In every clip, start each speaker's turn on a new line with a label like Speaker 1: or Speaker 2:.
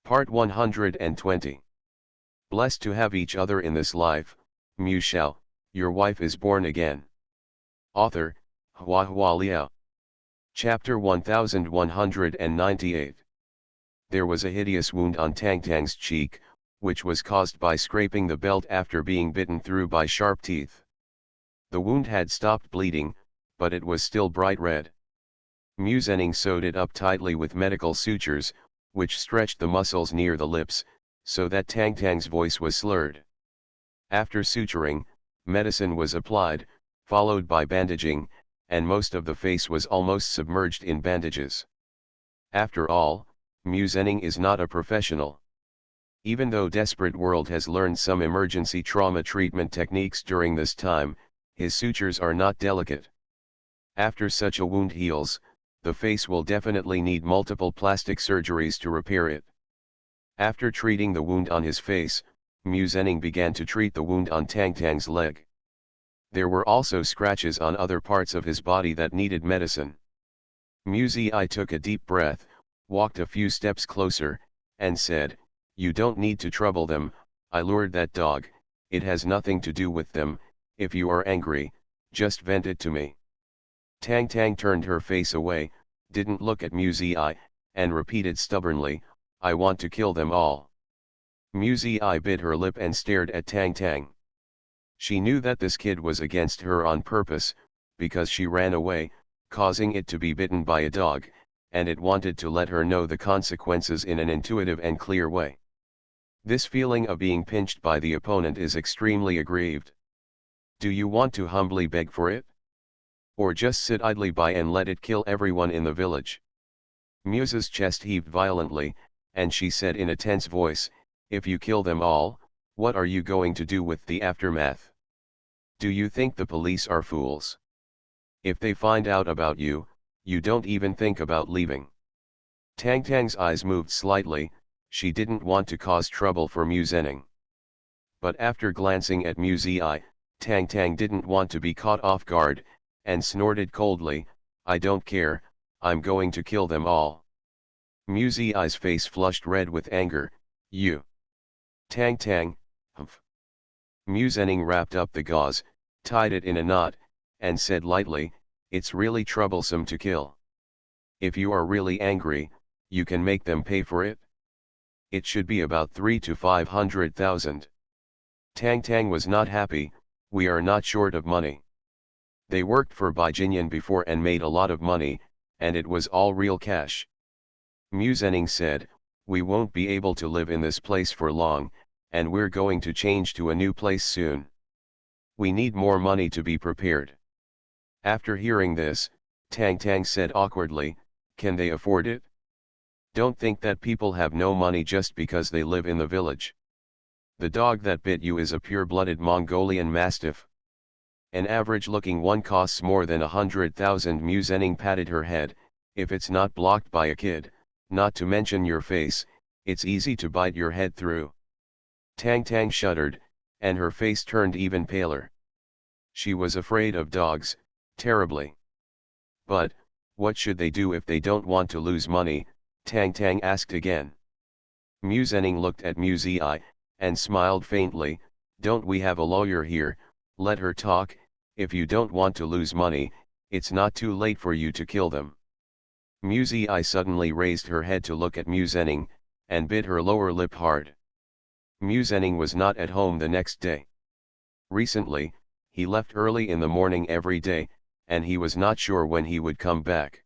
Speaker 1: Part 120. Blessed to have each other in this life, Mu Shao, your wife is born again. Author, Hua Hua Liao. Chapter 1198. There was a hideous wound on Tang Tang's cheek, which was caused by scraping the belt after being bitten through by sharp teeth. The wound had stopped bleeding, but it was still bright red. Mu Zhenning sewed it up tightly with medical sutures, which stretched the muscles near the lips, so that Tang Tang's voice was slurred. After suturing, medicine was applied, followed by bandaging, and most of the face was almost submerged in bandages. After all, Mu Zhenning is not a professional. Even though Desperate World has learned some emergency trauma treatment techniques during this time, his sutures are not delicate. After such a wound heals, the face will definitely need multiple plastic surgeries to repair it. After treating the wound on his face, Mu Zhenning began to treat the wound on Tang Tang's leg. There were also scratches on other parts of his body that needed medicine. Mu Zhi took a deep breath, walked a few steps closer, and said, "You don't need to trouble them, I lured that dog, it has nothing to do with them. If you are angry, just vent it to me." Tang Tang turned her face away, didn't look at Mu Zhi, and repeated stubbornly, "I want to kill them all." Mu Zhi bit her lip and stared at Tang Tang. She knew that this kid was against her on purpose, because she ran away, causing it to be bitten by a dog, and it wanted to let her know the consequences in an intuitive and clear way. This feeling of being pinched by the opponent is extremely aggrieved. Do you want to humbly beg for it? Or just sit idly by and let it kill everyone in the village? Muse's chest heaved violently, and she said in a tense voice, "If you kill them all, what are you going to do with the aftermath? Do you think the police are fools? If they find out about you, you don't even think about leaving." Tang Tang's eyes moved slightly, she didn't want to cause trouble for Mu Zhenning. But after glancing at Mu Zhi, Tang Tang didn't want to be caught off guard, and snorted coldly, "I don't care, I'm going to kill them all." Mu Zhi's face flushed red with anger. "You." Tang Tang, humph. Mu Zhenning wrapped up the gauze, tied it in a knot, and said lightly, "It's really troublesome to kill. If you are really angry, you can make them pay for it. It should be about 300 to 500,000. Tang Tang was not happy. "We are not short of money. They worked for Bai Jinyan before and made a lot of money, and it was all real cash." Mu Zhenning said, "We won't be able to live in this place for long, and we're going to change to a new place soon. We need more money to be prepared." After hearing this, Tang Tang said awkwardly, "Can they afford it? Don't think that people have no money just because they live in the village. The dog that bit you is a pure-blooded Mongolian Mastiff. An average-looking one costs more than 100,000. Mu Zhenning patted her head. "If it's not blocked by a kid, not to mention your face, it's easy to bite your head through." Tang Tang shuddered, and her face turned even paler. She was afraid of dogs, terribly. "But, what should they do if they don't want to lose money?" Tang Tang asked again. Mu Zhenning looked at Mu Zhi, and smiled faintly. "Don't we have a lawyer here? Let her talk. If you don't want to lose money, it's not too late for you to kill them." Mu Zhi suddenly raised her head to look at Mu Zhenning, and bit her lower lip hard. Mu Zhenning was not at home the next day. Recently, he left early in the morning every day, and he was not sure when he would come back.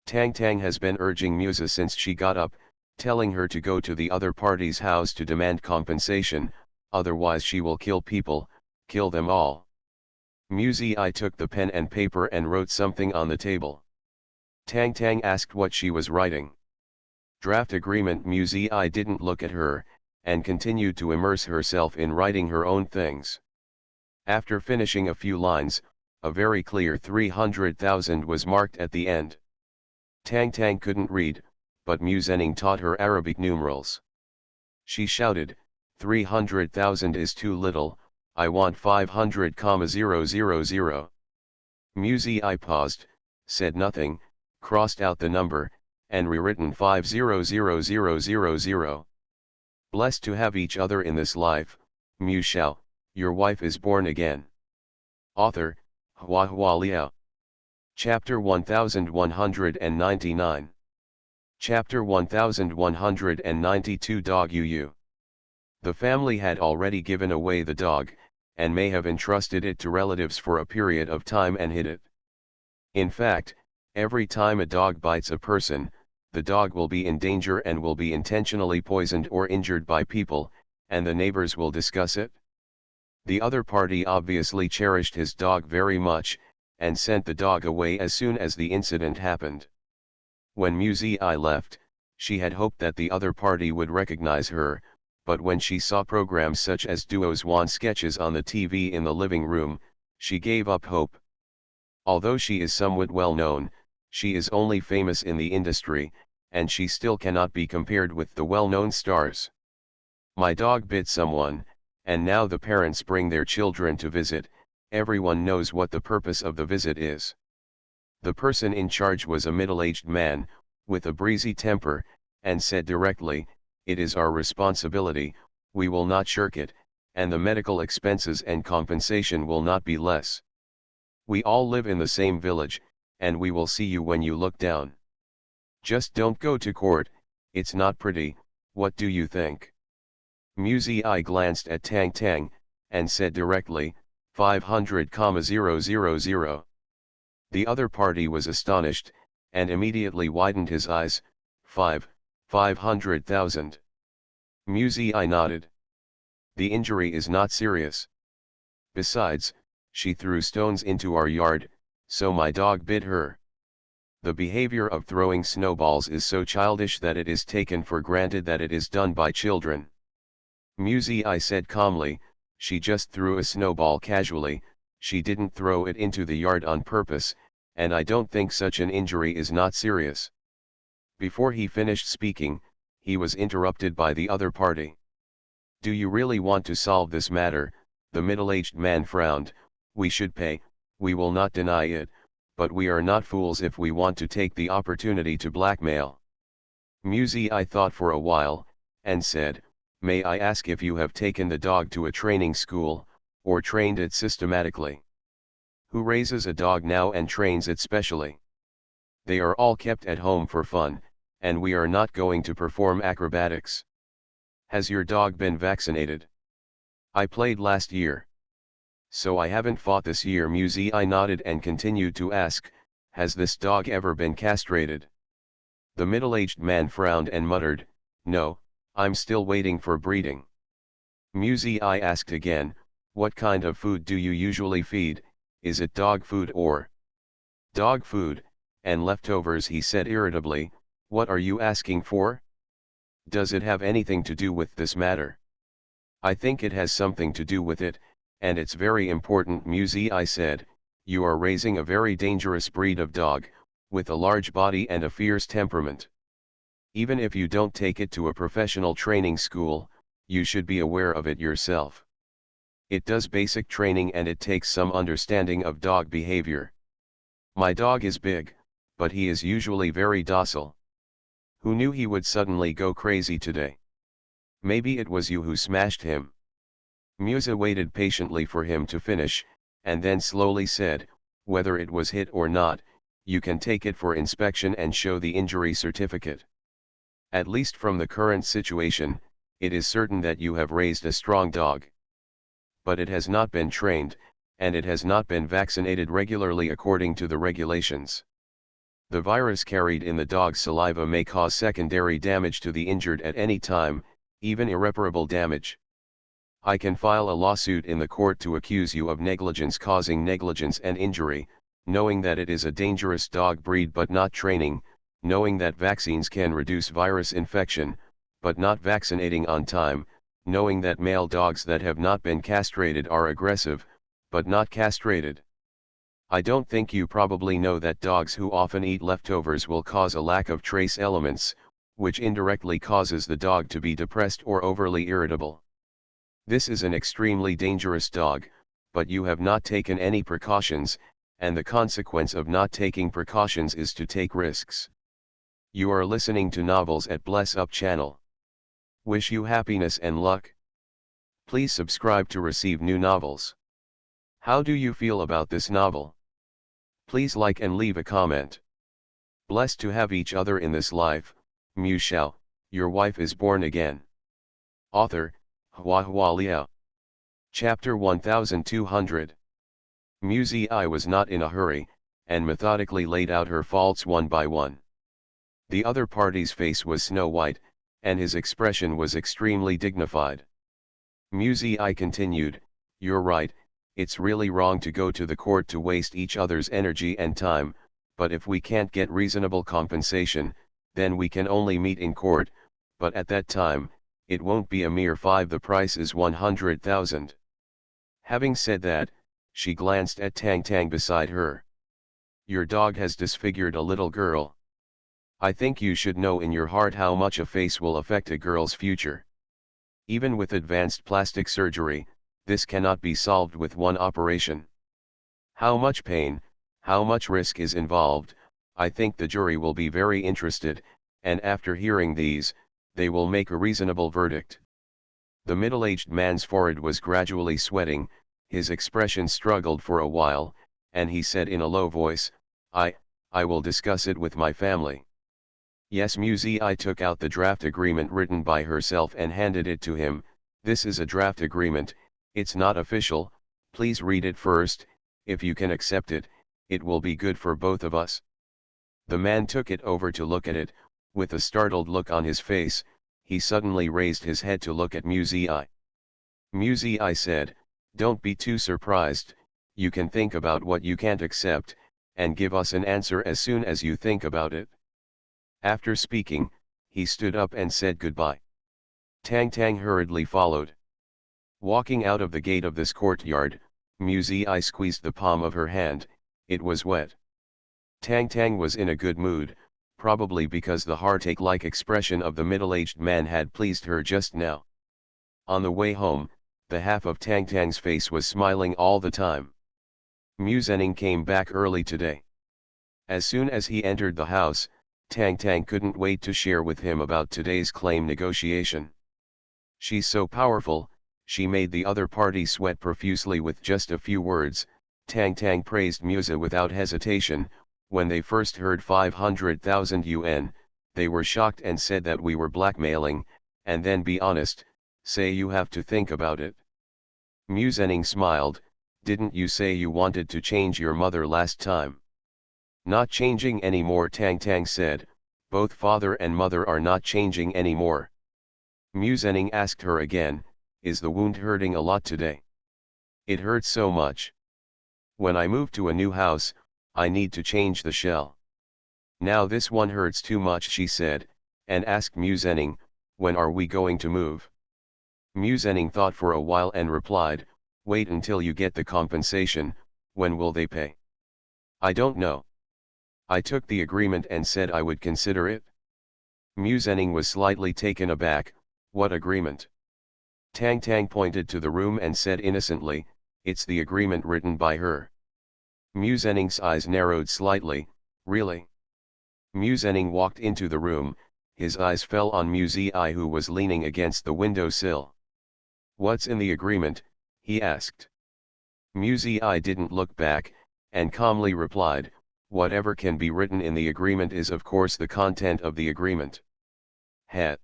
Speaker 1: Tang Tang has been urging Muse since she got up, telling her to go to the other party's house to demand compensation, otherwise she will kill people, kill them all. Mu Zhi took the pen and paper and wrote something on the table. Tang Tang asked what she was writing. "Draft agreement." Mu Zhi didn't look at her, and continued to immerse herself in writing her own things. After finishing a few lines, a very clear 300,000 was marked at the end. Tang Tang couldn't read, but Mu Zhenning taught her Arabic numerals. She shouted, 300,000 is too little, I want 500,000. Mu Zhi paused, said nothing, crossed out the number, and rewritten 500000. Blessed to have each other in this life, Mu Shao, your wife is born again. Author, Hua Hua Liao. Chapter 1199. Chapter 1192 Dog Yu. The family had already given away the dog, and may have entrusted it to relatives for a period of time and hid it. In fact, every time a dog bites a person, the dog will be in danger and will be intentionally poisoned or injured by people, and the neighbors will discuss it. The other party obviously cherished his dog very much, and sent the dog away as soon as the incident happened. When Mu Zi left, she had hoped that the other party would recognize her, but when she saw programs such as Duo's Wan sketches on the TV in the living room, she gave up hope. Although she is somewhat well known, she is only famous in the industry, and she still cannot be compared with the well-known stars. My dog bit someone, and now the parents bring their children to visit. Everyone knows what the purpose of the visit is. The person in charge was a middle-aged man, with a breezy temper, and said directly, "It is our responsibility, we will not shirk it, and the medical expenses and compensation will not be less. We all live in the same village, and we will see you when you look down. Just don't go to court, it's not pretty, what do you think?" Mu Zi glanced at Tang Tang, and said directly, 500,000. The other party was astonished, and immediately widened his eyes. 500,000. Mu Zi nodded. The injury is not serious. Besides, she threw stones into our yard, so my dog bit her. The behavior of throwing snowballs is so childish that it is taken for granted that it is done by children. Mu Zi said calmly, she just threw a snowball casually, she didn't throw it into the yard on purpose, and I don't think such an injury is not serious. Before he finished speaking, he was interrupted by the other party. Do you really want to solve this matter? The middle-aged man frowned. We should pay, we will not deny it, but we are not fools if we want to take the opportunity to blackmail. Mu Zi thought for a while, and said, may I ask if you have taken the dog to a training school, or trained it systematically? Who raises a dog now and trains it specially? They are all kept at home for fun, and we are not going to perform acrobatics. Has your dog been vaccinated? I played last year. So I haven't fought this year. Mu Zi nodded and continued to ask, has this dog ever been castrated? The middle-aged man frowned and muttered, no, I'm still waiting for breeding. Mu Zi asked again, what kind of food do you usually feed? Is it dog food or dog food, and leftovers? He said irritably, what are you asking for? Does it have anything to do with this matter? I think it has something to do with it, and it's very important. Mu Zi said, you are raising a very dangerous breed of dog, with a large body and a fierce temperament. Even if you don't take it to a professional training school, you should be aware of it yourself. It does basic training and it takes some understanding of dog behavior. My dog is big, but he is usually very docile. Who knew he would suddenly go crazy today? Maybe it was you who smashed him. Mu Zi waited patiently for him to finish, and then slowly said, whether it was hit or not, you can take it for inspection and show the injury certificate. At least from the current situation, it is certain that you have raised a strong dog. But it has not been trained, and it has not been vaccinated regularly according to the regulations. The virus carried in the dog's saliva may cause secondary damage to the injured at any time, even irreparable damage. I can file a lawsuit in the court to accuse you of negligence causing negligence and injury, knowing that it is a dangerous dog breed but not training, knowing that vaccines can reduce virus infection, but not vaccinating on time, knowing that male dogs that have not been castrated are aggressive, but not castrated. I don't think you probably know that dogs who often eat leftovers will cause a lack of trace elements, which indirectly causes the dog to be depressed or overly irritable. This is an extremely dangerous dog, but you have not taken any precautions, and the consequence of not taking precautions is to take risks. You are listening to Novels at Bless Up channel. Wish you happiness and luck. Please subscribe to receive new novels. How do you feel about this novel? Please like and leave a comment. Blessed to have each other in this life, Shao, your wife is born again. Author, Hua Liao. Chapter 1200. I was not in a hurry, and methodically laid out her faults one by one. The other party's face was snow white, and his expression was extremely dignified. I continued, "You're right, it's really wrong to go to the court to waste each other's energy and time, but if we can't get reasonable compensation, then we can only meet in court, but at that time, it won't be a mere 5, the price is 100,000. Having said that, she glanced at Tang Tang beside her. "Your dog has disfigured a little girl. I think you should know in your heart how much a face will affect a girl's future. Even with advanced plastic surgery, this cannot be solved with one operation. How much pain, how much risk is involved, I think the jury will be very interested, and after hearing these, they will make a reasonable verdict." The middle-aged man's forehead was gradually sweating, his expression struggled for a while, and he said in a low voice, I will discuss it with my family." Yes, I took out the draft agreement written by herself and handed it to him. "This is a draft agreement, it's not official, please read it first, if you can accept it, it will be good for both of us." The man took it over to look at it, with a startled look on his face, he suddenly raised his head to look at I. I said, "Don't be too surprised, you can think about what you can't accept, and give us an answer as soon as you think about it." After speaking, he stood up and said goodbye. Tang Tang hurriedly followed. Walking out of the gate of this courtyard, I squeezed the palm of her hand, it was wet. Tang Tang was in a good mood, probably because the heartache-like expression of the middle-aged man had pleased her just now. On the way home, the half of Tang Tang's face was smiling all the time. Muzening came back early today. As soon as he entered the house, Tang Tang couldn't wait to share with him about today's claim negotiation. "She's so powerful," she made the other party sweat profusely with just a few words. Tang Tang praised Muse without hesitation. "When they first heard 500,000 yuan, they were shocked and said that we were blackmailing, and then be honest, say you have to think about it." Muzening smiled, "Didn't you say you wanted to change your mother last time?" "Not changing anymore," Tang Tang said, "both father and mother are not changing anymore." Muzening asked her again, "Is the wound hurting a lot today?" "It hurts so much. When I move to a new house, I need to change the shell. Now this one hurts too much," she said, and asked Muzening, "When are we going to move?" Muzening thought for a while and replied, "Wait until you get the compensation, when will they pay?" "I don't know. I took the agreement and said I would consider it." Muzening was slightly taken aback. "What agreement?" Tang Tang pointed to the room and said innocently, "It's the agreement written by her." Muzening's eyes narrowed slightly, "Really?" Muzening walked into the room, his eyes fell on I, who was leaning against the window sill. "What's in the agreement?" he asked. I didn't look back, and calmly replied, "Whatever can be written in the agreement is of course the content of the agreement." "Heh."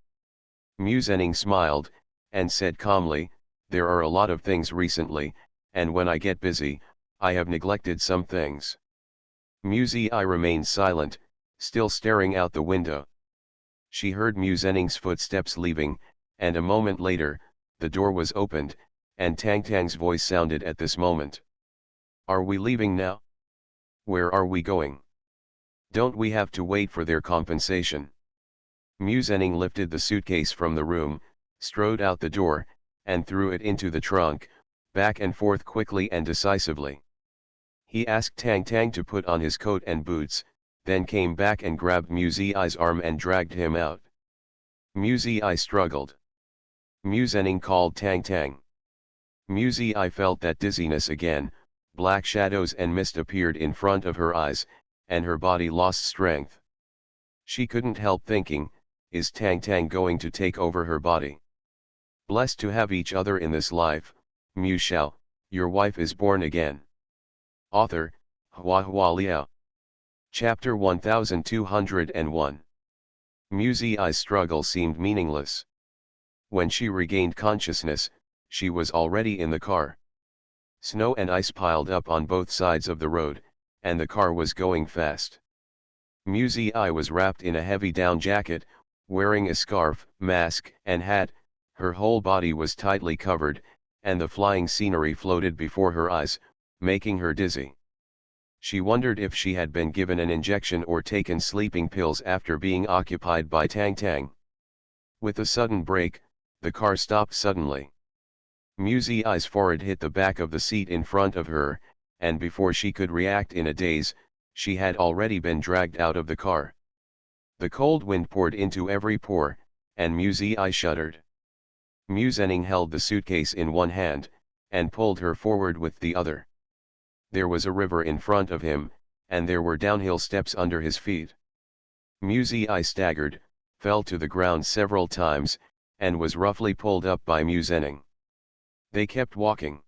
Speaker 1: Muzening smiled, and said calmly, "There are a lot of things recently, and when I get busy, I have neglected some things." I remained silent, still staring out the window. She heard Muzening's footsteps leaving, and a moment later, the door was opened, and Tang Tang's voice sounded at this moment. "Are we leaving now? Where are we going? Don't we have to wait for their compensation?" Muzening lifted the suitcase from the room, strode out the door, and threw it into the trunk, back and forth quickly and decisively. He asked Tang Tang to put on his coat and boots, then came back and grabbed I's arm and dragged him out. I struggled. Muzening called Tang Tang. I felt that dizziness again, black shadows and mist appeared in front of her eyes, and her body lost strength. She couldn't help thinking, is Tang Tang going to take over her body? Blessed to have each other in this life, mused Shao, your wife is born again. Author, Hua Hua Liao. Chapter 1201. Muzi's struggle seemed meaningless. When she regained consciousness, she was already in the car. Snow and ice piled up on both sides of the road, and the car was going fast. Muzi was wrapped in a heavy down jacket, wearing a scarf, mask, and hat. Her whole body was tightly covered, and the flying scenery floated before her eyes, making her dizzy. She wondered if she had been given an injection or taken sleeping pills after being occupied by Tang Tang. With a sudden brake, the car stopped suddenly. Muzi's forehead hit the back of the seat in front of her, and before she could react in a daze, she had already been dragged out of the car. The cold wind poured into every pore, and Muzi shuddered. Muzenning held the suitcase in one hand, and pulled her forward with the other. There was a river in front of him, and there were downhill steps under his feet. Muzi staggered, fell to the ground several times, and was roughly pulled up by Muzenning. They kept walking.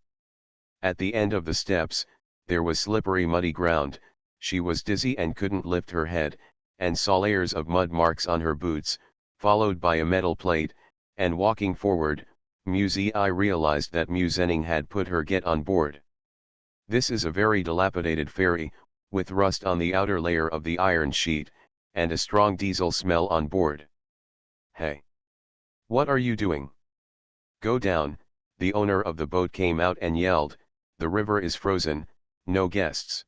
Speaker 1: At the end of the steps, there was slippery muddy ground. She was dizzy and couldn't lift her head, and saw layers of mud marks on her boots, followed by a metal plate, and walking forward, Muzi realized that Muzenning had put her get on board. This is a very dilapidated ferry, with rust on the outer layer of the iron sheet, and a strong diesel smell on board. Hey! What are you doing? Go down, the owner of the boat came out and yelled, the river is frozen, no guests.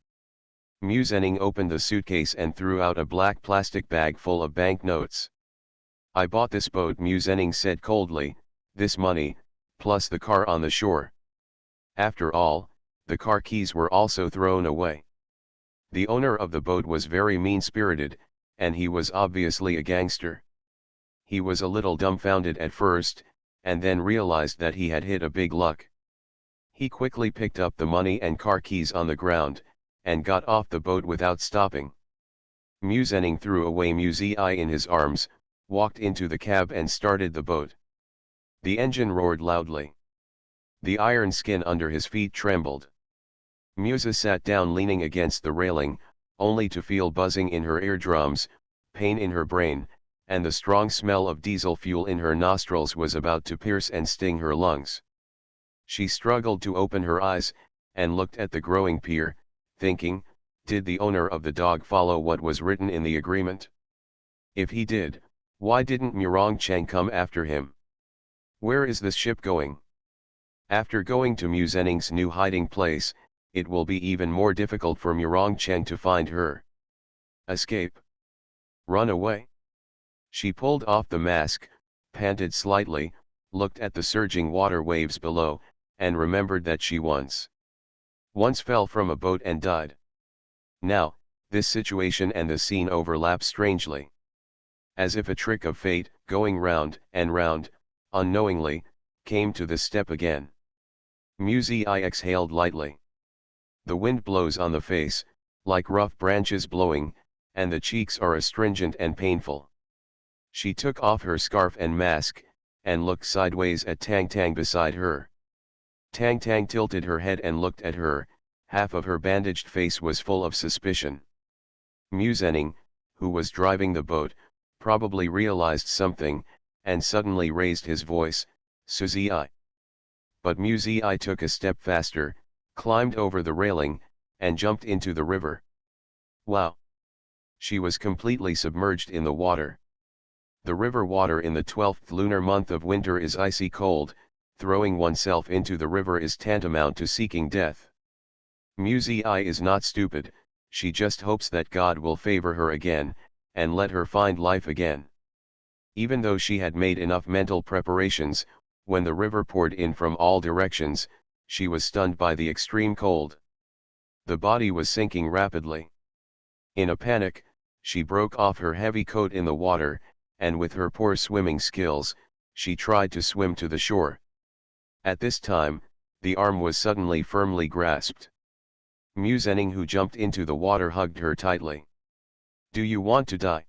Speaker 1: Muzenning opened the suitcase and threw out a black plastic bag full of banknotes. I bought this boat, Muzenning said coldly, this money, plus the car on the shore. After all, the car keys were also thrown away. The owner of the boat was very mean-spirited, and he was obviously a gangster. He was a little dumbfounded at first, and then realized that he had hit a big luck. He quickly picked up the money and car keys on the ground, and got off the boat without stopping. Muzenning threw away Muzi in his arms, walked into the cab and started the boat. The engine roared loudly. The iron skin under his feet trembled. Musa sat down leaning against the railing, only to feel buzzing in her eardrums, pain in her brain, and the strong smell of diesel fuel in her nostrils was about to pierce and sting her lungs. She struggled to open her eyes, and looked at the growing pier, thinking, did the owner of the dog follow what was written in the agreement? If he did, why didn't Murong Cheng come after him? Where is this ship going? After going to Muzenning's new hiding place, it will be even more difficult for Murong Cheng to find her. Escape? Run away? She pulled off the mask, panted slightly, looked at the surging water waves below, and remembered that she once fell from a boat and died. Now, this situation and the scene overlap strangely. As if a trick of fate, going round and round, unknowingly, came to this step again. Muzi exhaled lightly. The wind blows on the face, like rough branches blowing, and the cheeks are astringent and painful. She took off her scarf and mask, and looked sideways at Tang Tang beside her. Tang Tang tilted her head and looked at her, half of her bandaged face was full of suspicion. Muzenning, who was driving the boat, probably realized something, and suddenly raised his voice, Suzi. But Muzi took a step faster, climbed over the railing, and jumped into the river. Wow! She was completely submerged in the water. The river water in the 12th lunar month of winter is icy cold. Throwing oneself into the river is tantamount to seeking death. Muzi is not stupid, she just hopes that God will favor her again, and let her find life again. Even though she had made enough mental preparations, when the river poured in from all directions, she was stunned by the extreme cold. The body was sinking rapidly. In a panic, she broke off her heavy coat in the water, and with her poor swimming skills, she tried to swim to the shore. At this time, the arm was suddenly firmly grasped. Muzenning, who jumped into the water, hugged her tightly. Do you want to die?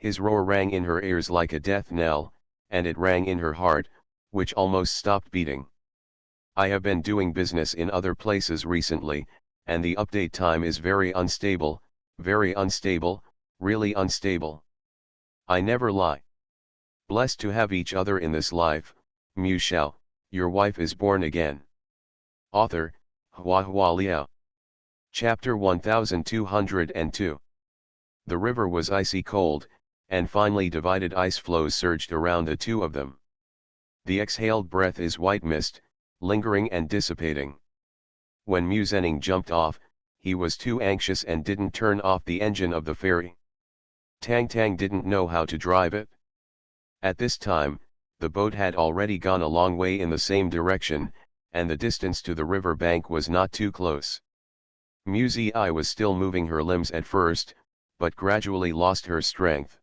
Speaker 1: His roar rang in her ears like a death knell, and it rang in her heart, which almost stopped beating. I have been doing business in other places recently, and the update time is very unstable, really unstable. I never lie. Blessed to have each other in this life, Mu Shao, your wife is born again. Author, Hua Hua Liao. Chapter 1202. The river was icy cold, and finely divided ice floes surged around the two of them. The exhaled breath is white mist, lingering and dissipating. When Mu Zhenning jumped off, he was too anxious and didn't turn off the engine of the ferry. Tang Tang didn't know how to drive it. At this time, the boat had already gone a long way in the same direction, and the distance to the river bank was not too close. Mu Zi was still moving her limbs at first, but gradually lost her strength.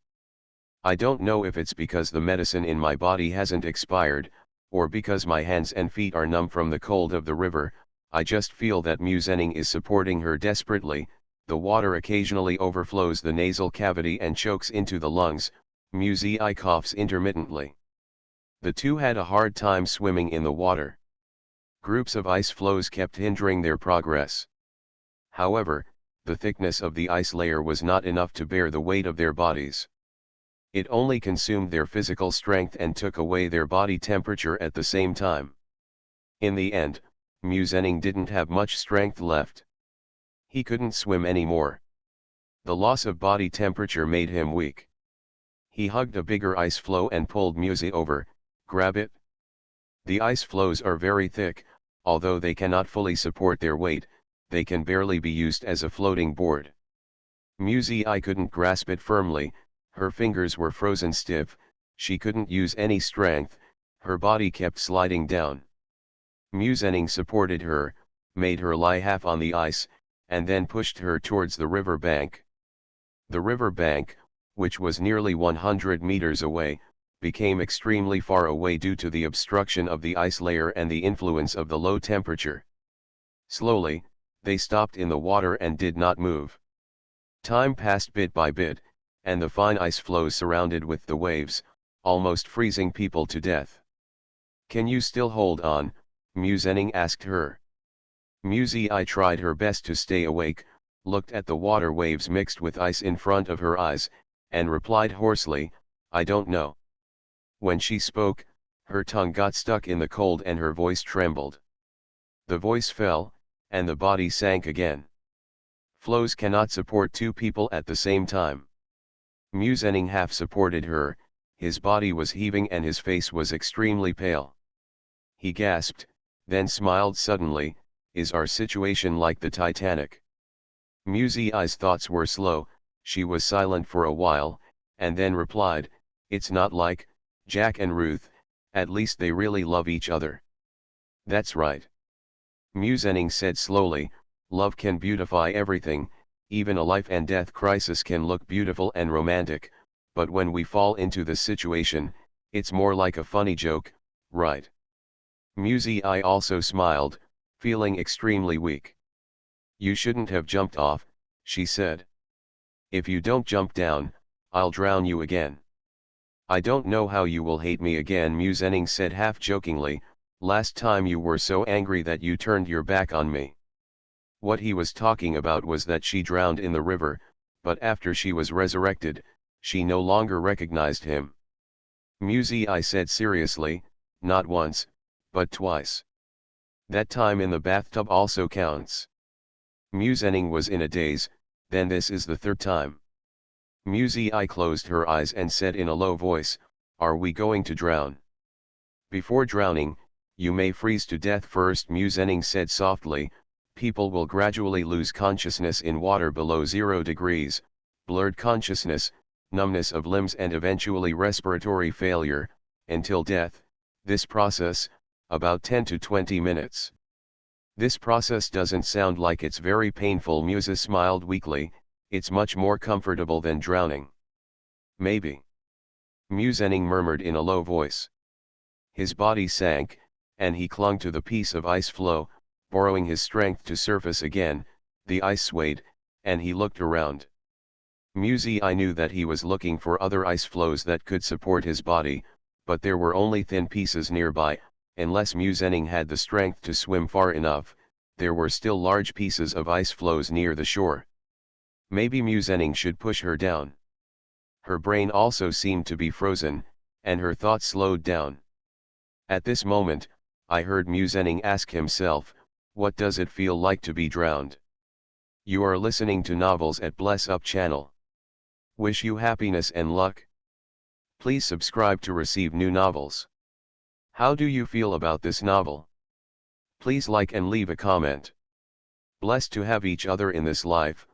Speaker 1: I don't know if it's because the medicine in my body hasn't expired, or because my hands and feet are numb from the cold of the river. I just feel that Mu Zhenning is supporting her desperately. The water occasionally overflows the nasal cavity and chokes into the lungs. Mu Zi coughs intermittently. The two had a hard time swimming in the water. Groups of ice floes kept hindering their progress. However, the thickness of the ice layer was not enough to bear the weight of their bodies. It only consumed their physical strength and took away their body temperature at the same time. In the end, Mu Zhenning didn't have much strength left. He couldn't swim anymore. The loss of body temperature made him weak. He hugged a bigger ice floe and pulled Mu Zi over. Grab it. The ice floes are very thick, although they cannot fully support their weight, they can barely be used as a floating board. Mu Zi couldn't grasp it firmly, her fingers were frozen stiff, she couldn't use any strength, her body kept sliding down. Mu Zhenning supported her, made her lie half on the ice, and then pushed her towards the river bank. The river bank, which was nearly 100 meters away, became extremely far away due to the obstruction of the ice layer and the influence of the low temperature. Slowly, they stopped in the water and did not move. Time passed bit by bit, and the fine ice floes surrounded with the waves, almost freezing people to death. Can you still hold on? Mu Zhenning asked her. Mu Zi tried her best to stay awake, looked at the water waves mixed with ice in front of her eyes, and replied hoarsely, I don't know. When she spoke, her tongue got stuck in the cold and her voice trembled. The voice fell, and the body sank again. Floes cannot support two people at the same time. Mu Zhenning half supported her, his body was heaving and his face was extremely pale. He gasped, then smiled suddenly, is our situation like the Titanic? Mu Zi's thoughts were slow, she was silent for a while, and then replied, it's not like, Jack and Ruth, at least they really love each other. That's right. Mu Zhenning said slowly, love can beautify everything, even a life and death crisis can look beautiful and romantic, but when we fall into this situation, it's more like a funny joke, right? Mu Zi also smiled, feeling extremely weak. You shouldn't have jumped off, she said. If you don't jump down, I'll drown you again. I don't know how you will hate me again, Mu Zhenning said half jokingly, last time you were so angry that you turned your back on me. What he was talking about was that she drowned in the river, but after she was resurrected, she no longer recognized him. Mu Zi said seriously, not once, but twice. That time in the bathtub also counts. Mu Zhenning was in a daze, then this is the third time. Mu Zi closed her eyes and said in a low voice, are we going to drown? Before drowning, you may freeze to death first, Mu Zhenning said softly, people will gradually lose consciousness in water below 0 degrees, blurred consciousness, numbness of limbs and eventually respiratory failure, until death, this process, about 10 to 20 minutes. This process doesn't sound like it's very painful, Mu Zi smiled weakly, it's much more comfortable than drowning. Maybe. Mu Zhenning murmured in a low voice. His body sank, and he clung to the piece of ice floe, borrowing his strength to surface again, the ice swayed, and he looked around. I knew that he was looking for other ice floes that could support his body, but there were only thin pieces nearby. Unless Musenning had the strength to swim far enough, there were still large pieces of ice floes near the shore. Maybe Musenning should push her down. Her brain also seemed to be frozen, and her thoughts slowed down. At this moment, I heard Musenning ask himself, what does it feel like to be drowned? You are listening to Novels at Bless Up channel. Wish you happiness and luck. Please subscribe to receive new novels. How do you feel about this novel? Please like and leave a comment. Blessed to have each other in this life,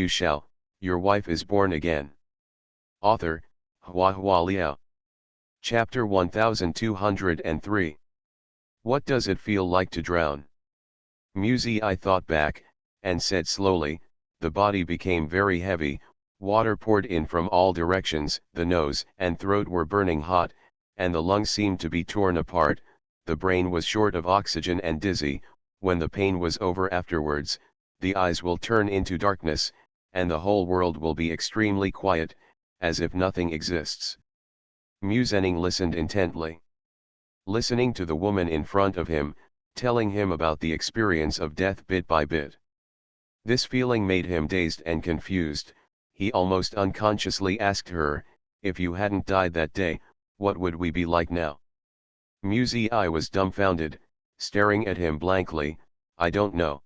Speaker 1: Shao, your wife is born again. Author, Hua Liao. Chapter 1203. What does it feel like to drown? I thought back, and said slowly, the body became very heavy, water poured in from all directions, the nose and throat were burning hot, and the lungs seemed to be torn apart, the brain was short of oxygen and dizzy. When the pain was over afterwards, the eyes will turn into darkness, and the whole world will be extremely quiet, as if nothing exists. Musenning listened intently. Listening to the woman in front of him, telling him about the experience of death bit by bit. This feeling made him dazed and confused. He almost unconsciously asked her, if you hadn't died that day, what would we be like now? I was dumbfounded, staring at him blankly. I don't know.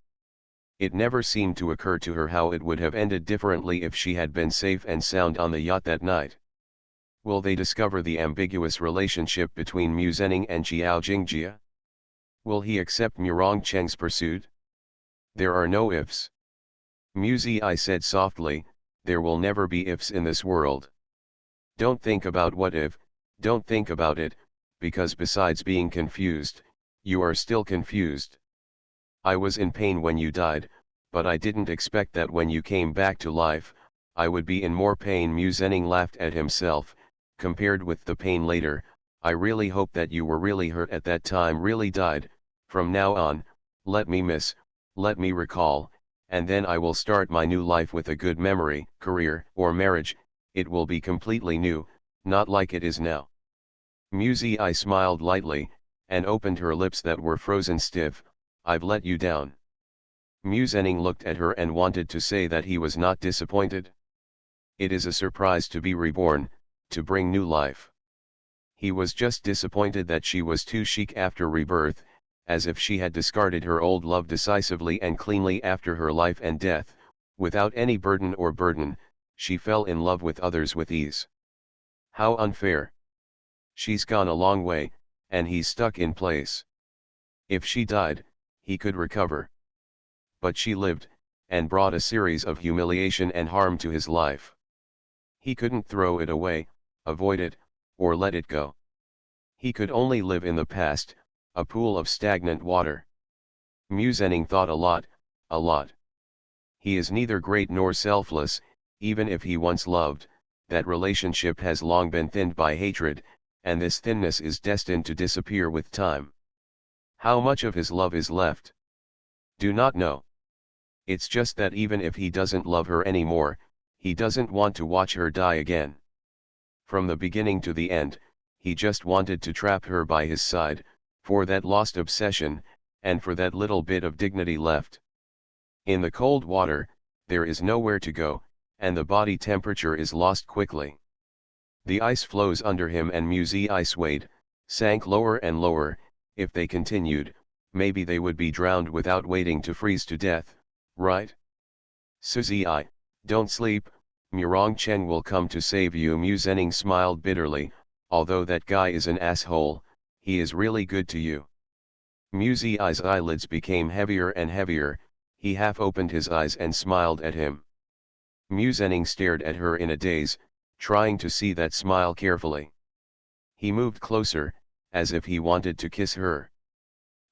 Speaker 1: It never seemed to occur to her how it would have ended differently if she had been safe and sound on the yacht that night. Will they discover the ambiguous relationship between Musenning and Xiao Jingjia? Will he accept Murong Cheng's pursuit? There are no ifs. I said softly, there will never be ifs in this world. Don't think about what if, don't think about it, because besides being confused, you are still confused. I was in pain when you died, but I didn't expect that when you came back to life, I would be in more pain. Musenning laughed at himself. Compared with the pain later, I really hope that you were really hurt at that time, really died. From now on, let me recall, and then I will start my new life with a good memory, career, or marriage. It will be completely new, not like it is now. I smiled lightly, and opened her lips that were frozen stiff. I've let you down. Musenning looked at her and wanted to say that he was not disappointed. It is a surprise to be reborn, to bring new life. He was just disappointed that she was too chic after rebirth, as if she had discarded her old love decisively and cleanly after her life and death, without any burden, she fell in love with others with ease. How unfair. She's gone a long way, and he's stuck in place. If she died, he could recover. But she lived, and brought a series of humiliation and harm to his life. He couldn't throw it away, avoid it, or let it go. He could only live in the past, a pool of stagnant water. Musenning thought a lot. He is neither great nor selfless, even if he once loved. That relationship has long been thinned by hatred, and this thinness is destined to disappear with time. How much of his love is left? Do not know. It's just that even if he doesn't love her anymore, he doesn't want to watch her die again. From the beginning to the end, he just wanted to trap her by his side, for that lost obsession, and for that little bit of dignity left. In the cold water, there is nowhere to go, and the body temperature is lost quickly. The ice flows under him and Musenning swayed, sank lower and lower. If they continued, maybe they would be drowned without waiting to freeze to death, right? Suzy, don't sleep, Murong Cheng will come to save you. Musenning smiled bitterly. Although that guy is an asshole, he is really good to you. Musening's eyelids became heavier and heavier. He half opened his eyes and smiled at him. Musenning stared at her in a daze, trying to see that smile carefully. He moved closer, as if he wanted to kiss her.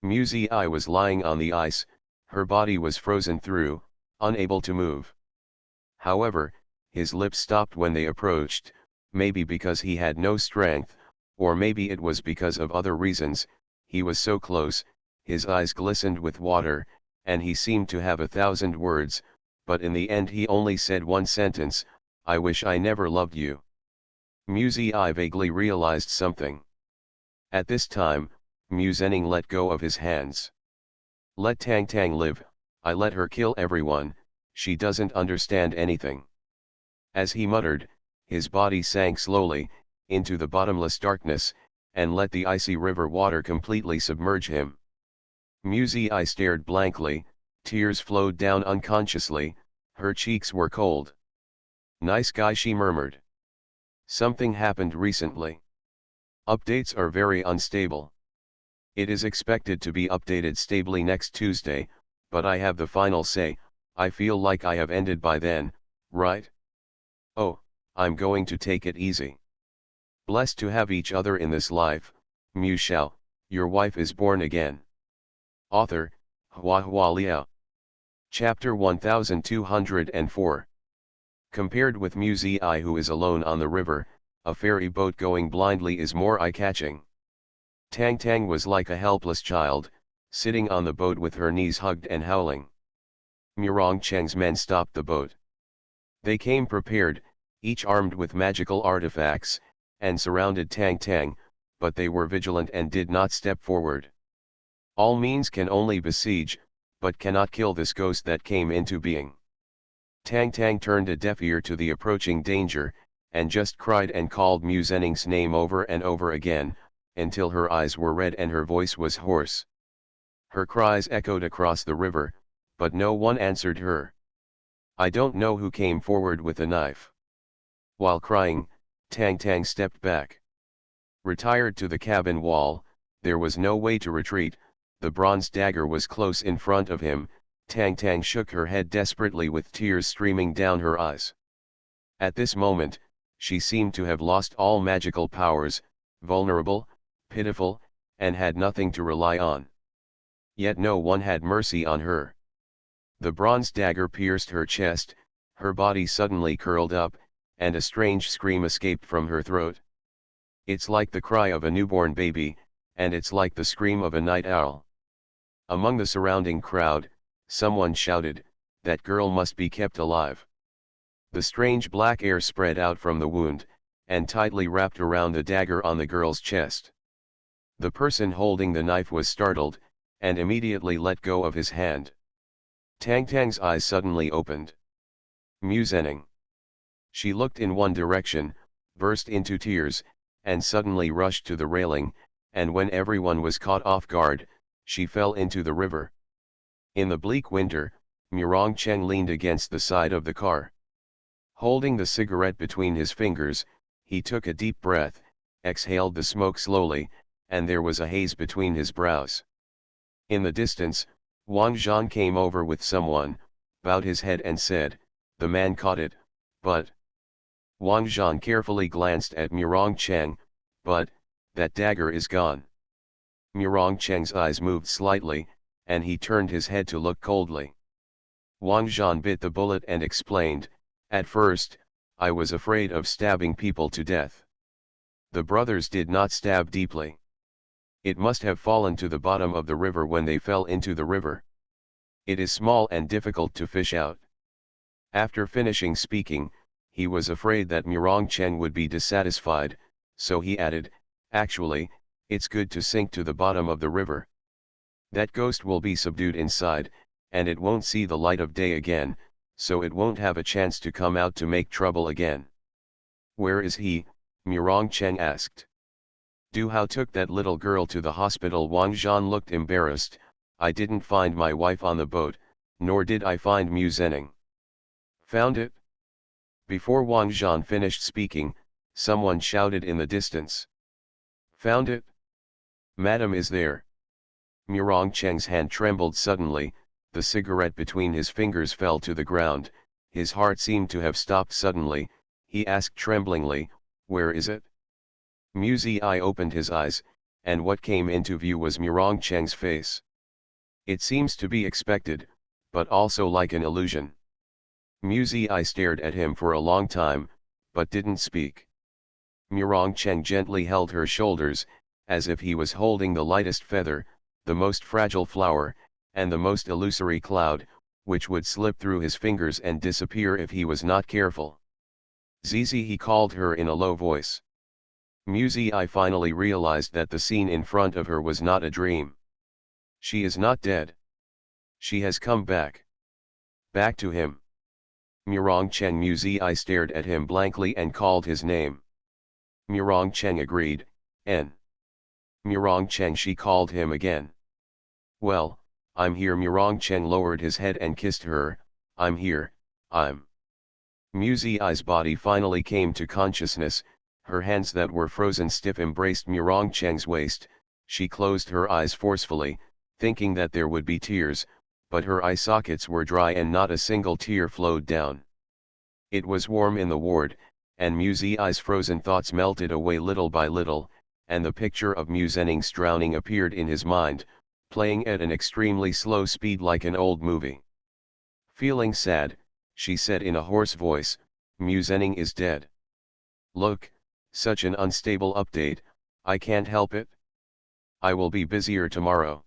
Speaker 1: Musenning was lying on the ice, her body was frozen through, unable to move. However, his lips stopped when they approached, maybe because he had no strength, or maybe it was because of other reasons. He was so close, his eyes glistened with water, and he seemed to have 1,000 words, but in the end he only said one sentence, I wish I never loved you. Mu Zi vaguely realized something. At this time, Mu Zhenning let go of his hands. Let Tang Tang live, I let her kill everyone, she doesn't understand anything. As he muttered, his body sank slowly, into the bottomless darkness, and let the icy river water completely submerge him. Mu Zi stared blankly, tears flowed down unconsciously, her cheeks were cold. Nice guy, she murmured. Something happened recently. Updates are very unstable. It is expected to be updated stably next Tuesday, but I have the final say, I feel like I have ended by then, right? Oh, I'm going to take it easy. Blessed to have each other in this life, Mu Shao, your wife is born again. Author, Hua Hua Liao. Chapter 1204. Compared with Mu Zi, who is alone on the river, a ferry boat going blindly is more eye-catching. Tang Tang was like a helpless child, sitting on the boat with her knees hugged and howling. Murong Cheng's men stopped the boat. They came prepared, each armed with magical artifacts, and surrounded Tang Tang, but they were vigilant and did not step forward. All means can only besiege, but cannot kill this ghost that came into being. Tang Tang turned a deaf ear to the approaching danger, and just cried and called Mu Zhenning's name over and over again, until her eyes were red and her voice was hoarse. Her cries echoed across the river, but no one answered her. I don't know who came forward with a knife. While crying, Tang Tang stepped back. Retired to the cabin wall, there was no way to retreat, the bronze dagger was close in front of him. Tang Tang shook her head desperately with tears streaming down her eyes. At this moment, she seemed to have lost all magical powers, vulnerable, pitiful, and had nothing to rely on. Yet no one had mercy on her. The bronze dagger pierced her chest, her body suddenly curled up, and a strange scream escaped from her throat. It's like the cry of a newborn baby, and it's like the scream of a night owl. Among the surrounding crowd, someone shouted, that girl must be kept alive. The strange black air spread out from the wound, and tightly wrapped around the dagger on the girl's chest. The person holding the knife was startled, and immediately let go of his hand. Tang Tang's eyes suddenly opened. Mu Zhenning. She looked in one direction, burst into tears, and suddenly rushed to the railing, and when everyone was caught off guard, she fell into the river. In the bleak winter, Murong Cheng leaned against the side of the car. Holding the cigarette between his fingers, he took a deep breath, exhaled the smoke slowly, and there was a haze between his brows. In the distance, Wang Zhan came over with someone, bowed his head and said, the man caught it, but... Wang Zhan carefully glanced at Murong Cheng, but, that dagger is gone. Murong Cheng's eyes moved slightly, and he turned his head to look coldly. Wang Zhan bit the bullet and explained, at first, I was afraid of stabbing people to death. The brothers did not stab deeply. It must have fallen to the bottom of the river when they fell into the river. It is small and difficult to fish out. After finishing speaking, he was afraid that Murong Cheng would be dissatisfied, so he added, actually, it's good to sink to the bottom of the river. That ghost will be subdued inside, and it won't see the light of day again, so it won't have a chance to come out to make trouble again. Where is he? Murong Cheng asked. Du Hao took that little girl to the hospital. Wang Zhan looked embarrassed. I didn't find my wife on the boat, nor did I find Mu Zhenning. Found it? Before Wang Zhan finished speaking, someone shouted in the distance. Found it? Madam is there. Murong Cheng's hand trembled suddenly, the cigarette between his fingers fell to the ground, his heart seemed to have stopped suddenly. He asked tremblingly, where is it? Mu Zi opened his eyes, and what came into view was Murong Cheng's face. It seems to be expected, but also like an illusion. Mu Zi stared at him for a long time, but didn't speak. Murong Cheng gently held her shoulders, as if he was holding the lightest feather, the most fragile flower, and the most illusory cloud, which would slip through his fingers and disappear if he was not careful. Zizi, he called her in a low voice. Muzi finally realized that the scene in front of her was not a dream. She is not dead. She has come back. Back to him. Murong Cheng. Muzi stared at him blankly and called his name. Murong Cheng agreed, N. Murong Cheng. She called him again. Well, I'm here. Murong Cheng lowered his head and kissed her. I'm here, I'm. Muzi's body finally came to consciousness. Her hands that were frozen stiff embraced Murong Cheng's waist. She closed her eyes forcefully, thinking that there would be tears, but her eye sockets were dry and not a single tear flowed down. It was warm in the ward, and Muzi's frozen thoughts melted away little by little, and the picture of Muzenning's drowning appeared in his mind, playing at an extremely slow speed like an old movie. Feeling sad, she said in a hoarse voice, Muzenning is dead. Look, such an unstable update, I can't help it. I will be busier tomorrow.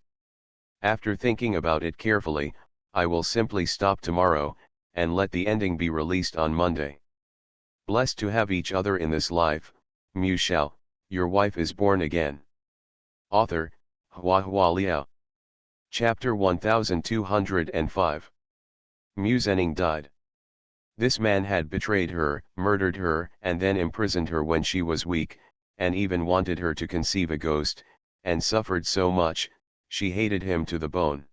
Speaker 1: After thinking about it carefully, I will simply stop tomorrow, and let the ending be released on Monday. Blessed to have each other in this life, Mu Shao, your wife is born again. Author, Hua Hua Liao. Chapter 1205. Muzenning died. This man had betrayed her, murdered her, and then imprisoned her when she was weak, and even wanted her to conceive a ghost, and suffered so much, she hated him to the bone.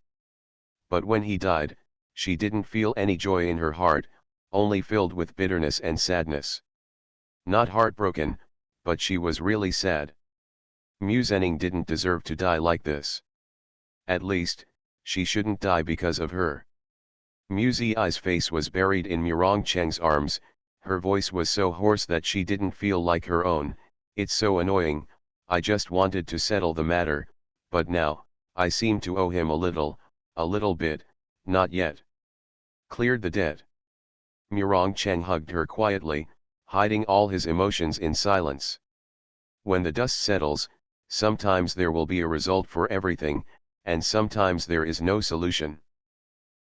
Speaker 1: But when he died, she didn't feel any joy in her heart, only filled with bitterness and sadness. Not heartbroken, but she was really sad. Muzenning didn't deserve to die like this. At least, she shouldn't die because of her. Muzi's face was buried in Murong Cheng's arms. Her voice was so hoarse that she didn't feel like her own. It's so annoying, I just wanted to settle the matter, but now, I seem to owe him a little bit, not yet. Cleared the debt. Murong Cheng hugged her quietly, hiding all his emotions in silence. When the dust settles, sometimes there will be a result for everything, and sometimes there is no solution.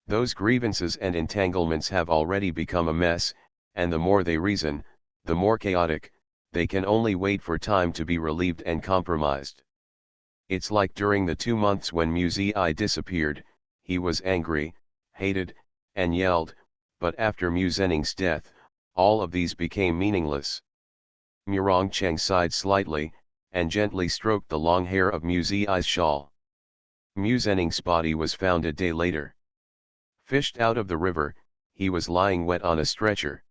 Speaker 1: Those grievances and entanglements have already become a mess, and the more they reason, the more chaotic. They can only wait for time to be relieved and compromised. It's like during the 2 months when Muzi disappeared, he was angry, hated, and yelled, but after Muzenning's death, all of these became meaningless. Murong Cheng sighed slightly, and gently stroked the long hair of Muzi's shawl. Muzenning's body was found a day later. Fished out of the river, he was lying wet on a stretcher.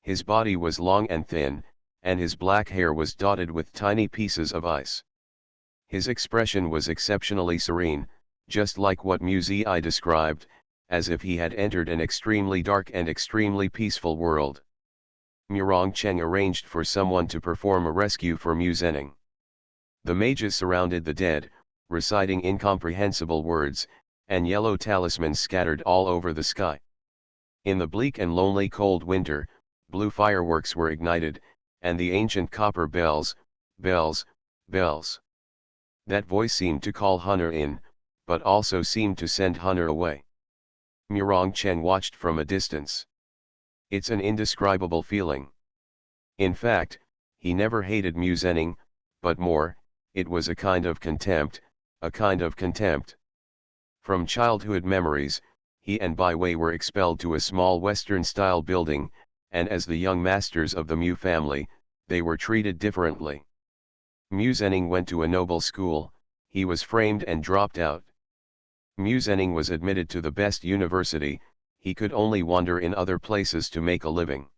Speaker 1: His body was long and thin, and his black hair was dotted with tiny pieces of ice. His expression was exceptionally serene, just like what Muzi described, as if he had entered an extremely dark and extremely peaceful world. Murong Cheng arranged for someone to perform a rescue for Muzenning. The mages surrounded the dead, reciting incomprehensible words, and yellow talismans scattered all over the sky. In the bleak and lonely cold winter, blue fireworks were ignited, and the ancient copper bells, bells, bells. That voice seemed to call Hunter in, but also seemed to send Hunter away. Murong Cheng watched from a distance. It's an indescribable feeling. In fact, he never hated Muzenning, but more, it was a kind of contempt, a kind of contempt. From childhood memories, he and Bai Wei were expelled to a small Western-style building, and as the young masters of the Mu family, they were treated differently. Muzenning went to a noble school, he was framed and dropped out. Muzenning was admitted to the best university, he could only wander in other places to make a living.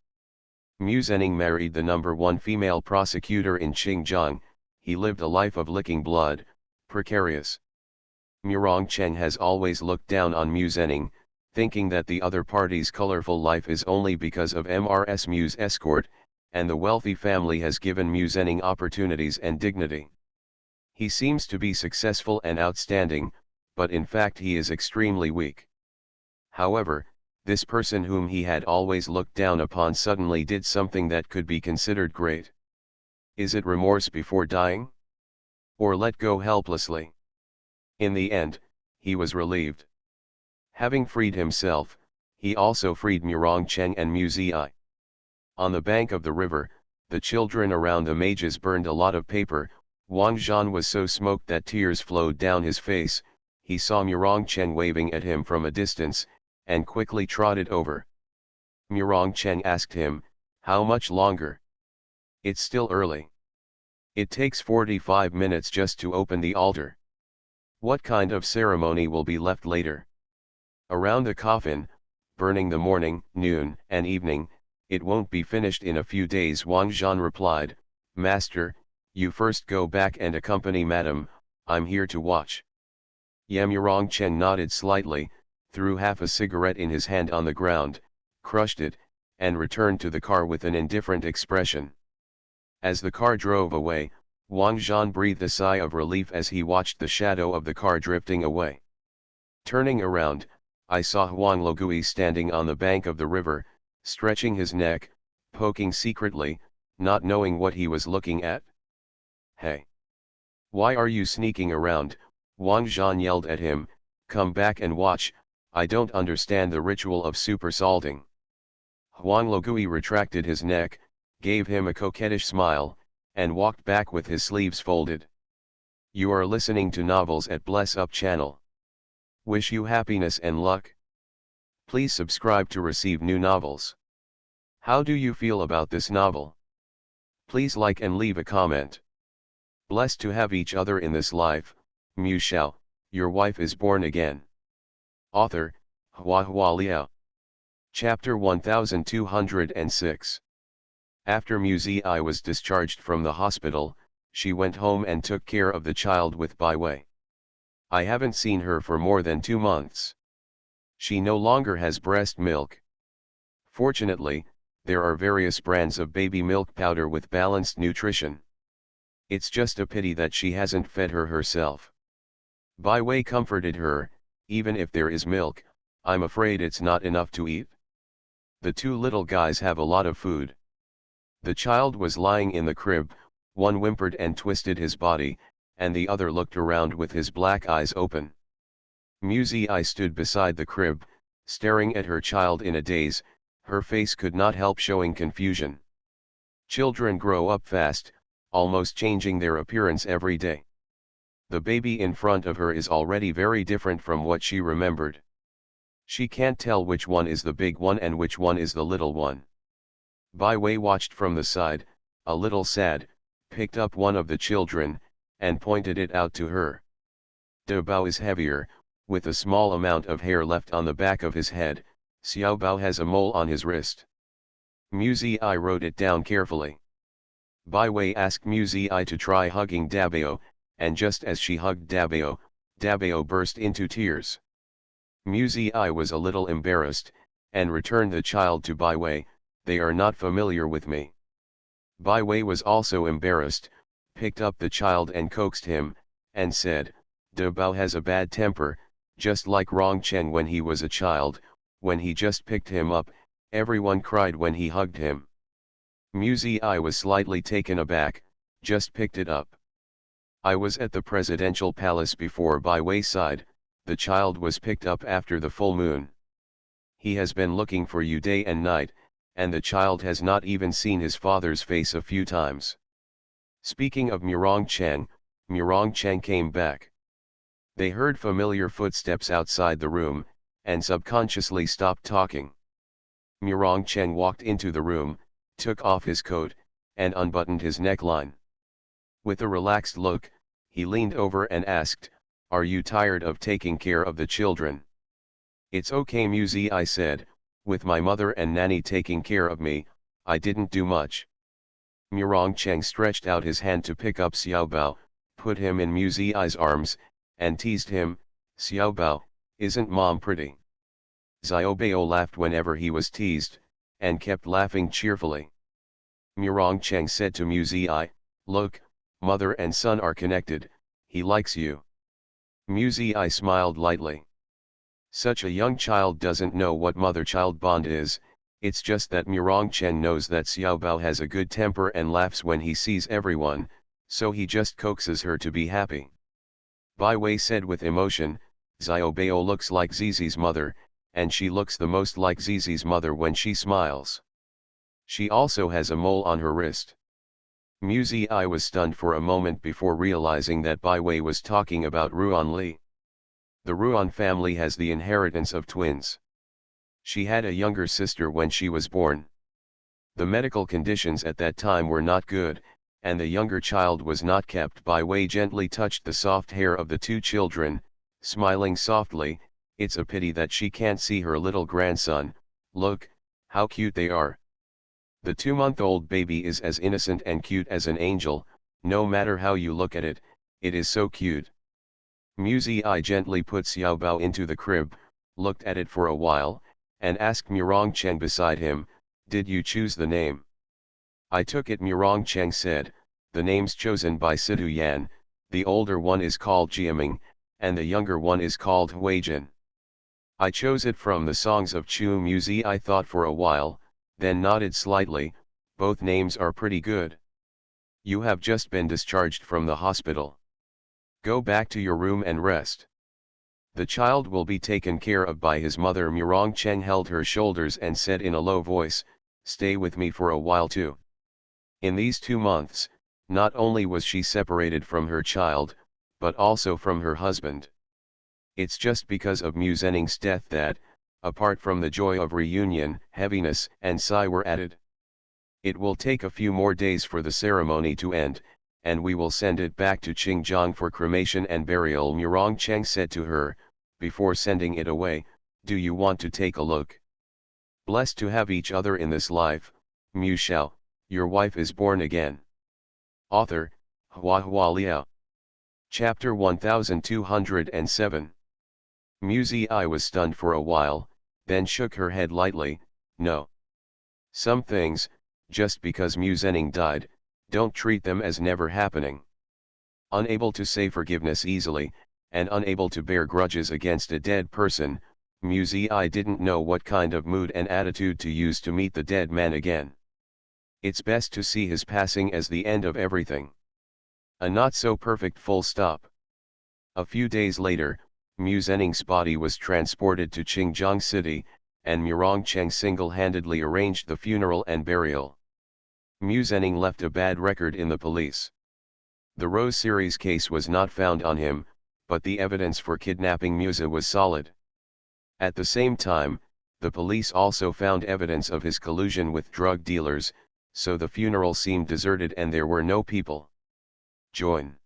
Speaker 1: Muzenning married the #1 female prosecutor in Xinjiang, he lived a life of licking blood, precarious. Murong Cheng has always looked down on Muzenning, thinking that the other party's colorful life is only because of Mrs. Mu's escort, and the wealthy family has given Muzenning opportunities and dignity. He seems to be successful and outstanding, but in fact he is extremely weak. However, this person whom he had always looked down upon suddenly did something that could be considered great. Is it remorse before dying? Or let go helplessly? In the end, he was relieved. Having freed himself, he also freed Murong Cheng and Muzi. On the bank of the river, the children around the mages burned a lot of paper. Wang Zhan was so smoked that tears flowed down his face. He saw Murong Chen waving at him from a distance, and quickly trotted over. Murong Chen asked him, "How much longer?" "It's still early. It takes 45 minutes just to open the altar. What kind of ceremony will be left later?" "Around the coffin, burning the morning, noon, and evening. It won't be finished in a few days," Wang Zhan replied. "Master, you first go back and accompany Madam, I'm here to watch." Yamurong Chen nodded slightly, threw half a cigarette in his hand on the ground, crushed it, and returned to the car with an indifferent expression. As the car drove away, Wang Zhan breathed a sigh of relief as he watched the shadow of the car drifting away. Turning around, I saw Huang Logui standing on the bank of the river, stretching his neck, poking secretly, not knowing what he was looking at. "Hey! Why are you sneaking around?" Wang Zhan yelled at him. "Come back and watch, I don't understand the ritual of super salting." Huang Logui retracted his neck, gave him a coquettish smile, and walked back with his sleeves folded. "You are listening to Novels at Bless Up channel. Wish you happiness and luck. Please subscribe to receive new novels. How do you feel about this novel? Please like and leave a comment. Blessed to have each other in this life, Mu Shao, your wife is born again." Author, Hua Hua Liao. Chapter 1206. After Mu Zi was discharged from the hospital, she went home and took care of the child with Bai Wei. "I haven't seen her for more than 2 months. She no longer has breast milk. Fortunately, there are various brands of baby milk powder with balanced nutrition. It's just a pity that she hasn't fed her herself." Bai Wei comforted her. "Even if there is milk, I'm afraid it's not enough to eat. The 2 little guys have a lot of food." The child was lying in the crib, one whimpered and twisted his body, and the other looked around with his black eyes open. Mu Zi stood beside the crib, staring at her child in a daze. Her face could not help showing confusion. Children grow up fast, almost changing their appearance every day. The baby in front of her is already very different from what she remembered. She can't tell which one is the big one and which one is the little one. Bai Wei watched from the side, a little sad, picked up one of the children, and pointed it out to her. De Bao is heavier, with a small amount of hair left on the back of his head. Xiao Bao has a mole on his wrist. Mu Zi wrote it down carefully. Bai Wei asked Mu Zi to try hugging Dabao, and just as she hugged Dabao, Dabao burst into tears. Mu Zi was a little embarrassed, and returned the child to Bai Wei. "They are not familiar with me." Bai Wei was also embarrassed, picked up the child and coaxed him, and said, "De Bao has a bad temper, just like Rong Chen when he was a child. When he just picked him up, everyone cried when he hugged him." Mu Zi was slightly taken aback, just picked it up. "I was at the presidential palace before." Bai Wei sighed. "The child was picked up after the full moon. He has been looking for you day and night, and the child has not even seen his father's face a few times." Speaking of Murong Chen came back. They heard familiar footsteps outside the room, and subconsciously stopped talking. Murong Chen walked into the room, took off his coat, and unbuttoned his neckline. With a relaxed look, he leaned over and asked, "Are you tired of taking care of the children?" "It's okay," Mu Zi said. "With my mother and nanny taking care of me, I didn't do much." Murong Chen stretched out his hand to pick up Xiao Bao, put him in Mu Zi's arms, and teased him. "Xiao Bao, isn't mom pretty?" Xiao Bao laughed whenever he was teased, and kept laughing cheerfully. Murong Chen said to Mu Zi, "Look, mother and son are connected, he likes you." Mu Zi smiled lightly. Such a young child doesn't know what mother-child bond is. It's just that Murong Chen knows that Xiao Bao has a good temper and laughs when he sees everyone, so he just coaxes her to be happy. Bai Wei said with emotion, "Xiao Bao looks like Zizi's mother, and she looks the most like Zizi's mother when she smiles." She also has a mole on her wrist. Mu Zi was stunned for a moment before realizing that Bai Wei was talking about Ruan Li. The Ruan family has the inheritance of twins. She had a younger sister when she was born. The medical conditions at that time were not good, and the younger child was not kept. Bai Wei gently touched the soft hair of the two children, smiling softly. It's a pity that she can't see her little grandson. Look, how cute they are. The 2-month-old baby is as innocent and cute as an angel. No matter how you look at it, it is so cute. Mu Zi gently put Xiao Bao into the crib, looked at it for a while, and asked Murong Cheng beside him, "Did you choose the name?" "I took it," Murong Cheng said. "The names chosen by Situ Yan, the older one is called Jiaming, and the younger one is called Huijin. I chose it from the songs of Chu." Mu Zi thought for a while, then nodded slightly. "Both names are pretty good. You have just been discharged from the hospital. Go back to your room and rest. The child will be taken care of by his mother." Murong Cheng held her shoulders and said in a low voice, "Stay with me for a while too." In these 2 months, not only was she separated from her child, but also from her husband. It's just because of Mu Zhening's death that, apart from the joy of reunion, heaviness and sigh were added. It will take a few more days for the ceremony to end, and we will send it back to Qingjiang for cremation and burial." Murong Cheng said to her, before sending it away, "Do you want to take a look? Blessed to have each other in this life. Mu Shao, your wife is born again." Author, Hua Hua Liao. Chapter 1207. Mu Zi was stunned for a while, then shook her head lightly. "No. Some things, just because Mu Zhening died, don't treat them as never happening." Unable to say forgiveness easily, and unable to bear grudges against a dead person, Mu Zi didn't know what kind of mood and attitude to use to meet the dead man again. It's best to see his passing as the end of everything. A not so perfect full stop. A few days later, Mu Zhening's body was transported to Qingjiang City, and Murong Cheng single-handedly arranged the funeral and burial. Mu Zhening left a bad record in the police. The Rose series case was not found on him, but the evidence for kidnapping Musa was solid. At the same time, the police also found evidence of his collusion with drug dealers, so the funeral seemed deserted and there were no people. Join.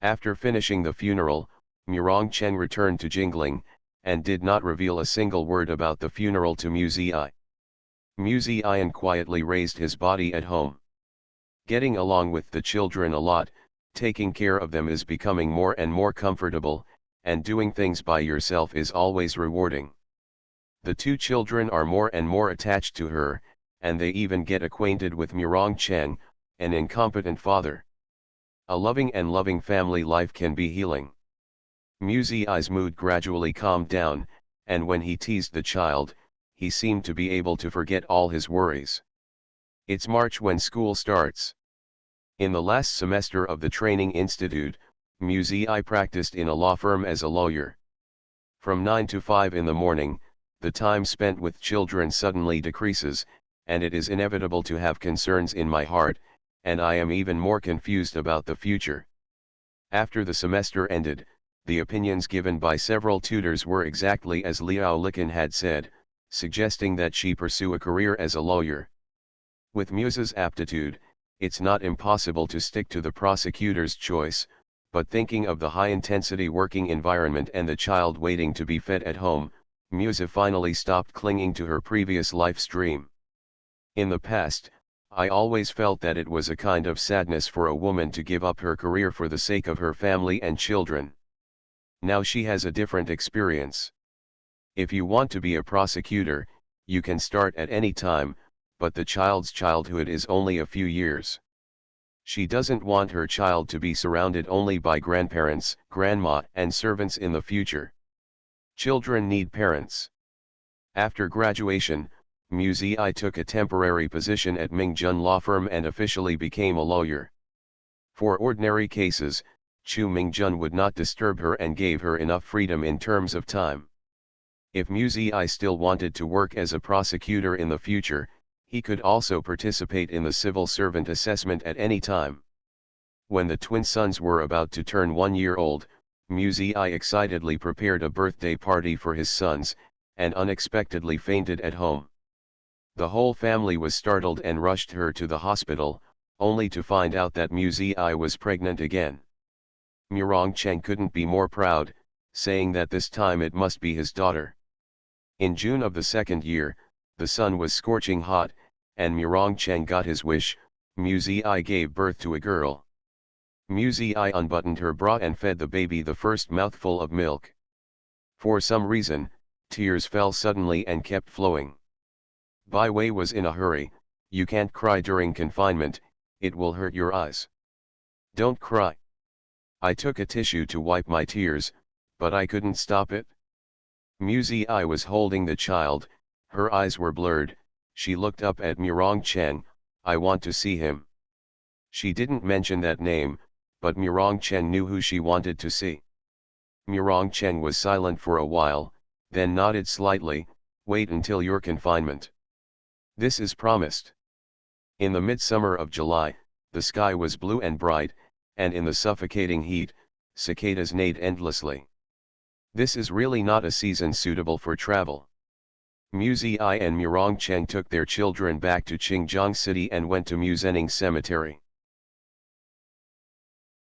Speaker 1: After finishing the funeral, Murong Cheng returned to Jingling, and did not reveal a single word about the funeral to Mu Zi. Mu Zi quietly raised his body at home. Getting along with the children a lot, taking care of them is becoming more and more comfortable, and doing things by yourself is always rewarding. The two children are more and more attached to her, and they even get acquainted with Murong Cheng, an incompetent father. A loving and loving family life can be healing. Mu Zi's mood gradually calmed down, and when he teased the child, he seemed to be able to forget all his worries. It's March when school starts. In the last semester of the training institute, Mu Zi practiced in a law firm as a lawyer. From 9 to 5 in the morning, the time spent with children suddenly decreases, and it is inevitable to have concerns in my heart, and I am even more confused about the future. After the semester ended, the opinions given by several tutors were exactly as Liao Liqin had said, suggesting that she pursue a career as a lawyer. With Musa's aptitude, it's not impossible to stick to the prosecutor's choice, but thinking of the high-intensity working environment and the child waiting to be fed at home, Musa finally stopped clinging to her previous life stream. In the past, I always felt that it was a kind of sadness for a woman to give up her career for the sake of her family and children. Now she has a different experience. If you want to be a prosecutor, you can start at any time, but the child's childhood is only a few years. She doesn't want her child to be surrounded only by grandparents, grandma, and servants in the future. Children need parents. After graduation, Mu Zi took a temporary position at Mingjun Law Firm and officially became a lawyer. For ordinary cases, Chu Mingjun would not disturb her and gave her enough freedom in terms of time. If Mu Zi still wanted to work as a prosecutor in the future, He could also participate in the civil servant assessment at any time. When the twin sons were about to turn 1 year old, Muzi excitedly prepared a birthday party for his sons, and unexpectedly fainted at home. The whole family was startled and rushed her to the hospital, only to find out that Muzi was pregnant again. Murongcheng couldn't be more proud, saying that this time it must be his daughter. In June of the second year, the sun was scorching hot, and Murongcheng got his wish. Muzi gave birth to a girl. Muzi unbuttoned her bra and fed the baby the first mouthful of milk. For some reason, tears fell suddenly and kept flowing. Bai Wei was in a hurry. You can't cry during confinement, it will hurt your eyes. Don't cry. I took a tissue to wipe my tears, but I couldn't stop it. Muzi was holding the child, her eyes were blurred. She looked up at Murongcheng. I want to see him. She didn't mention that name, but Murongcheng knew who she wanted to see. Murongcheng was silent for a while, then nodded slightly. Wait until your confinement. This is promised. In the midsummer of July, the sky was blue and bright, and in the suffocating heat, cicadas neighed endlessly. This is really not a season suitable for travel. Muzi and Murongcheng took their children back to Qingjiang City and went to Muzening Cemetery.